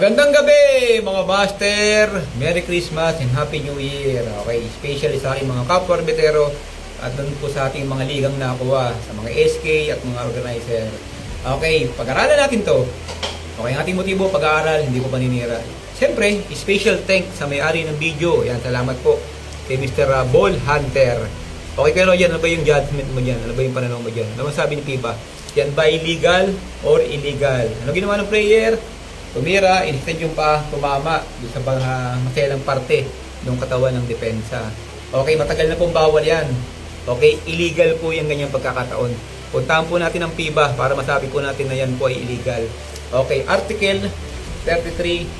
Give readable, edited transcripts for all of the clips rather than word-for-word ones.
Magandang gabi mga master! Merry Christmas and Happy New Year! Okay, especially sa aking mga kapwa-arbitero at doon po sa ating mga ligang nakuha sa mga SK at mga organizer. Okay, pag-aralan natin to. Okay, ang ating motibo, pag-aaral, hindi ko paninira. Siyempre, special thanks sa may-ari ng video. Yan, salamat po kay Mr. Ball Hunter. Okay, pero yan, ano ba yung judgment mo dyan? Ano ba yung pananaw mo dyan? Ano sabi ni Piba? Yan ba illegal or illegal? Ano ginawa ng player? Tumira, instead yung pa tumama doon sa mga maselang parte ng katawan ng depensa. Okay, matagal na pong bawal yan. Okay, illegal po yung ganyang pagkakataon. Puntahan po natin ang PIBA para masabi po natin na yan po ay illegal. Okay, Article 33.2,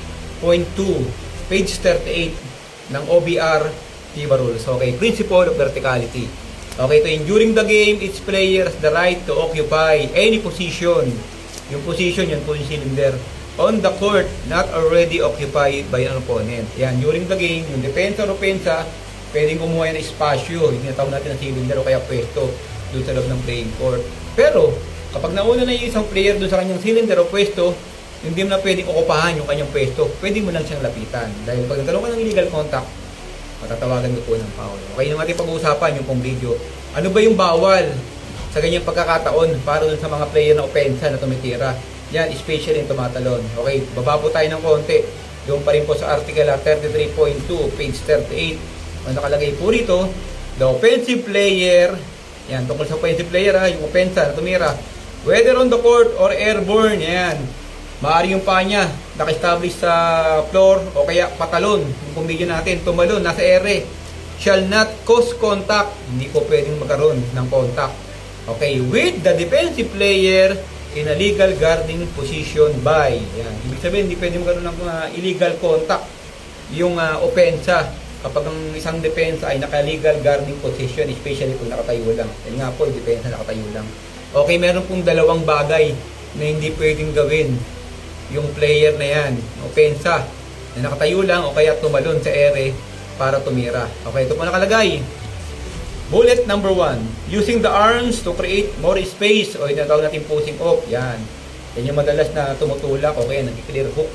page 38 ng OBR PIBA Rules. Okay, Principle of Verticality. Okay, ito yung during the game, each player has the right to occupy any position. Yung position, yan po yung cylinder on the court not already occupied by an opponent. Yan, during the game, yung depensa o opensa, pwedeng kumuha yan ng espasyo, yung tinatawag natin na cylinder o kaya pwesto doon sa loob ng playing court. Pero, kapag nauna na yung isang player doon sa kanyang cylinder o pwesto, hindi mo na pwedeng okupahan yung kanyang pwesto, pwede mo lang siyang lapitan. Dahil pag nagkaroon ka ng illegal contact, matatawagan ko po ng foul. Okay, yung ating pag-uusapan, yung pong video. Ano ba yung bawal sa ganyang pagkakataon para doon sa mga player na opensa na tumitira? Yan, especially yung tumatalon. Okay, baba po tayo ng konti. Doon pa rin po sa article 33.2, page 38. Ang nakalagay po rito, the offensive player, yan, tungkol sa offensive player yung opensa na tumira, whether on the court or airborne, yan, maaari yung paa niya, naka-establish sa floor o kaya patalon, yung pumigyan natin, tumalon, nasa ere, shall not cause contact, hindi po pwedeng magkaroon ng contact. Okay, with the defensive player in a legal guarding position by. Yan. Ibig sabihin, hindi pwede magkaroon ng illegal contact yung opensa kapag ang isang depensa ay naka-legal guarding position, especially kung nakatayo lang. Yan nga po, yung depensa nakatayo lang. Okay, meron pong dalawang bagay na hindi pwedeng gawin yung player na yan, opensa, na nakatayo lang o kaya tumalon sa ere para tumira. Okay, ito po nakalagay. Bullet number 1, using the arms to create more space o tinatawag natin pushing off. Yan. Yan yung madalas na tumutulak o kaya nag-clear hook.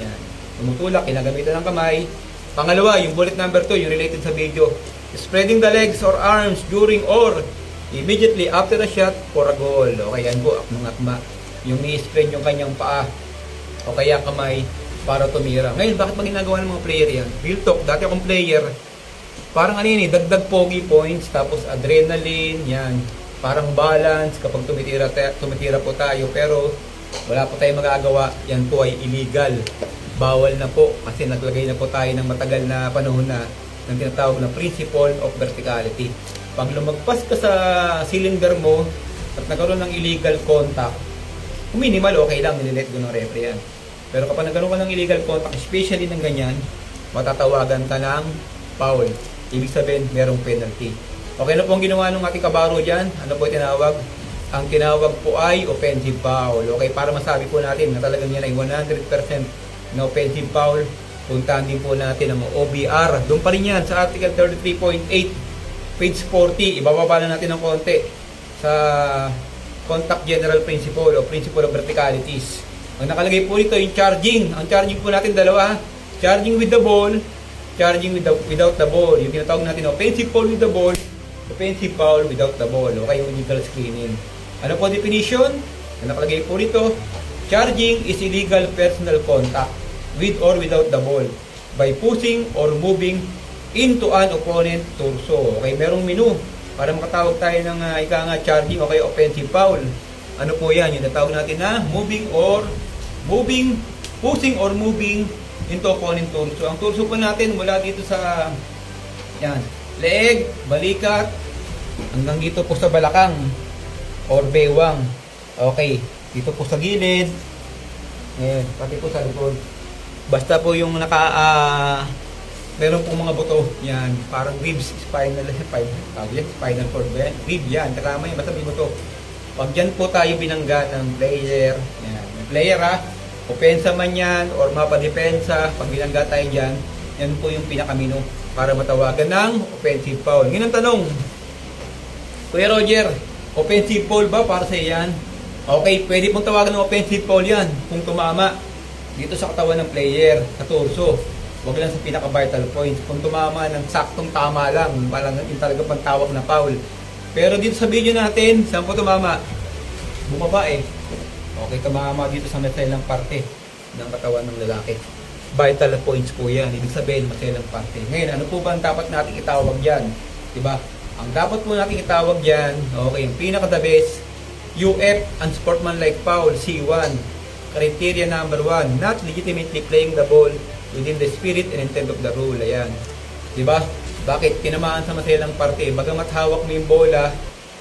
Yan. Tumutulak, kinagamitan ng kamay. Pangalawa, yung bullet number 2, yung related sa video. Spreading the legs or arms during or immediately after a shot for a goal. Okay, yan po, akma-akma. Yung i-spread yung kanyang paa o kaya kamay para tumira. Ngayon, bakit ba ginagawa ng mga player yan? Real talk, dati akong player, parang ano yun dagdag pogi points, tapos adrenaline, yan. Parang balance kapag tumitira po tayo, pero wala po tayong magagawa, yan po ay illegal. Bawal na po kasi naglagay na po tayo ng matagal na panahon na ng tinatawag na principle of verticality. Pag lumagpas ka sa cylinder mo at nagkaroon ng illegal contact, minimal okay lang, nililet go ng referee yan. Pero kapag nagkaroon ka ng illegal contact, especially ng ganyan, matatawagan ka ng foul. Ibig sabihin, merong penalty. Okay na po ang ginawa ng ating kabaro dyan. Ano po tinawag? Ang tinawag po ay offensive foul. Okay, para masabi po natin na talagang yan ay 100% na offensive foul, puntahan din po natin ang OBR. Doon pa rin yan sa article 33.8, page 40. Ibababa na natin ng konti sa contact general principle o principle of verticalities. Ang nakalagay po dito yung charging. Ang charging po natin dalawa. Charging with the ball, charging without the ball. Yung tinatawag natin offensive foul with the ball, offensive foul without the ball. Okay, yung illegal screening. Ano po definition? Ang nakalagay po rito, charging is illegal personal contact with or without the ball by pushing or moving into an opponent torso. Okay, merong menu para makatawag tayo ng charging o kaya offensive foul. Ano po yan? Yung natawag natin na pushing or moving into opponent torso. Ang torso po natin mula dito sa yan, leeg, balikat, hanggang dito po sa balakang or bewang. Okay, dito po sa gilid. Ayan, pati po sa likod. Basta po yung meron po mga buto. Yan, parang ribs, spinal cord ba yan? Rib yan, kasama yan, basta may buto. Pag dyan po tayo binangga ng player, yan, player opensa man yan or mapadepensa, pag binangga tayo dyan, yan po yung pinakamino para matawagan ng offensive foul. Ngayon ang tanong, Kuya Roger, offensive foul ba para sa yan? Okay, pwede pong tawagan ng offensive foul yan kung tumama dito sa katawan ng player, sa torso. Huwag lang sa pinaka-vital points. Kung tumama ng saktong tama lang, parang yung talaga pagtawag na foul. Pero dito sa video natin, saan po tumama? Bumaba eh. Okay, tumama dito sa maselang parte ng katawan ng lalaki. Vital points po yan. Ibig sabihin, maselang parte. Ngayon, ano po ba ang dapat natin itawag dyan? Diba? Ang dapat po natin itawag dyan, okay, yung pinaka-the best, UF, unsportsmanlike foul, C1. Criteria number 1, not legitimately playing the ball within the spirit and intent of the rule. Ayan. Diba? Bakit? Tinamaan sa maselang parte. Bagamat hawak mo yung bola,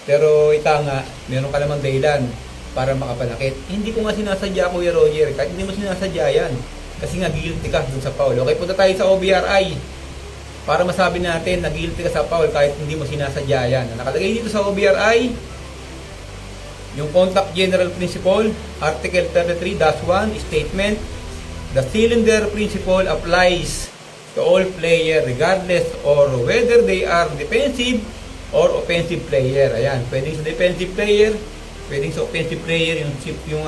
pero ita nga, meron ka namang dahilan para makapanakit. Hindi ko nga sinasadya, Kuya Roger. Kahit hindi mo sinasadya yan. Kasi nga guilty ka dun sa foul. Okay, punta tayo sa OBRI. Para masabi natin na guilty ka sa foul kahit hindi mo sinasadya yan. Nakalagay dito sa OBRI, yung Contact General Principle, Article 33-1, Statement, the cylinder principle applies to all players regardless or whether they are defensive or offensive player. Ayan, pwedeng sa defensive player, pwedeng sa offensive player, yung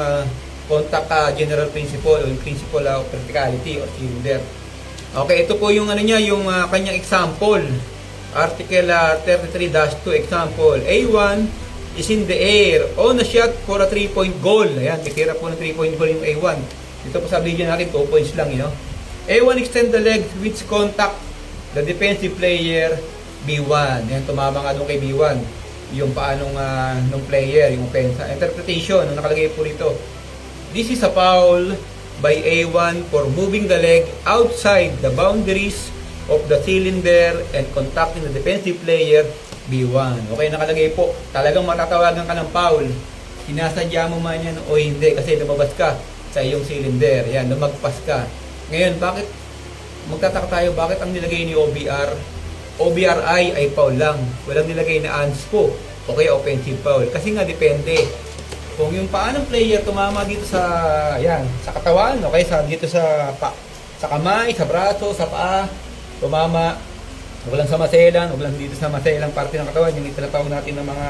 contact general principle o yung principle of verticality or cylinder. Okay, ito po yung ano niya, yung kanyang example. Article 33-2 example. A1 is in the air on a shot for a 3-point goal. Ayan, may tira po ng 3-point goal yung A1. Dito po sa video natin, 2 points lang, you know. A1 extend the legs which contact the defensive player B1. Ayan, tumama nga doon kay B1. Yung paanong nung player, yung offense. Interpretation, ang nakalagay po rito. This is a foul by A1 for moving the leg outside the boundaries of the cylinder and contacting the defensive player B1. Okay, nakalagay po. Talagang matatawagan ka ng foul. Sinasadya mo man yan o hindi kasi lumabas ka sa iyong cylinder. Yan, lumagpas ka. Ngayon, bakit magtataka tayo, bakit ang nilagay ni OBRI ay foul lang? Walang nilagay na ANSPO o kaya offensive foul. Kasi nga, depende. Kung yung paa ng player tumama dito sa, yan, sa katawan, okay, dito sa kamay, sa braso, sa paa, tumama, huwag lang sa maselan, huwag lang dito sa maselang parte ng katawan, yung itinatawag natin ng mga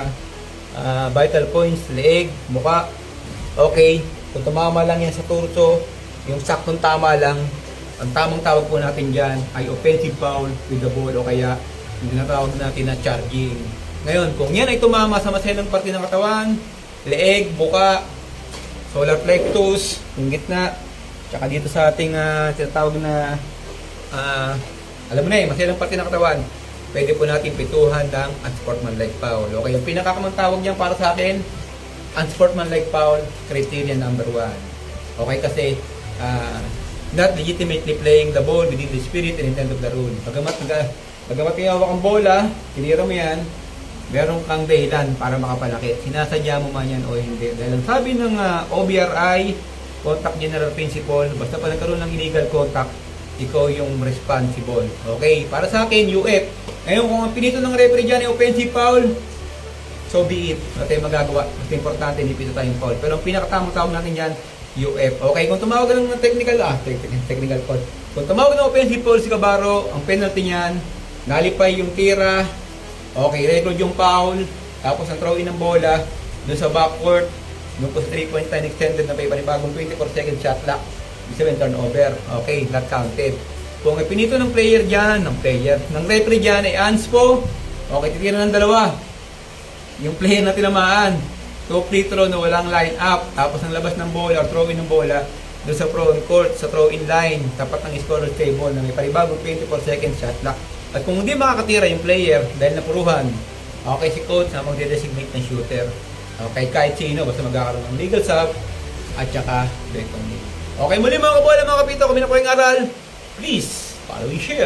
vital points, leeg, muka, okay, kung tumama lang yan sa torso, yung saktong tama lang, ang tamang tawag po natin dyan ay offensive foul with the ball o kaya yung tinatawag natin na charging. Ngayon, kung yan ay tumama sa maselang parte ng katawan, leeg, buka, solar plexus, yung gitna, tsaka dito sa ating tinatawag na alam mo na maselang parte ng katawan, pwede po natin pituhan ng unsportsmanlike foul. Okay, yung pinakakamang tawag niyan para sa akin, unsportsmanlike foul, criteria number 1. Okay, kasi not legitimately playing the ball within the spirit and intent of the rule. Bagamat hawak ang bola, tinira mo yan, meron kang dahilan para makapalaki. Sinasadya mo man yan o hindi. Dahil ang sabi ng OBRI, Contact General Principle, basta pa nagkaroon ng illegal contact, ikaw yung responsible. Okay? Para sa akin, UF. Ngayon, kung ang pinito ng referee dyan ay offensive foul, so be it. Wala tayong magagawa. Mas importante, hindi pito tayong foul. Pero ang pinakatamang tawag natin dyan, UF. Okay? Kung tumawag ka ng technical foul. Kung tumawag ng offensive foul si Cabarro, ang penalty niyan, nalipay yung tira, okay, record yung foul, tapos ang throw-in ng bola, doon sa backcourt, doon po sa 3-point line extended na may panibagong 24-second shot clock, ibig sabihin turnover, okay, not counted. Kung pinito ng player dyan, ng referee dyan ay ANSPO, okay, titira ng dalawa, yung player na tinamaan, 2 free throw na walang line up, tapos ang labas ng bola, or throw-in ng bola, doon sa front court, sa throw-in line, tapat ng scorer's table na may panibagong 24-second shot clock. At kung hindi makakatira yung player dahil napuruhan, okay, si coach na magde-designate ng shooter. Okay, kahit sino, basta magkakaroon ng legal sub at saka betong. Okay, muli mga kabola, mga kapito, kung may nakuha yung aral, please follow and share.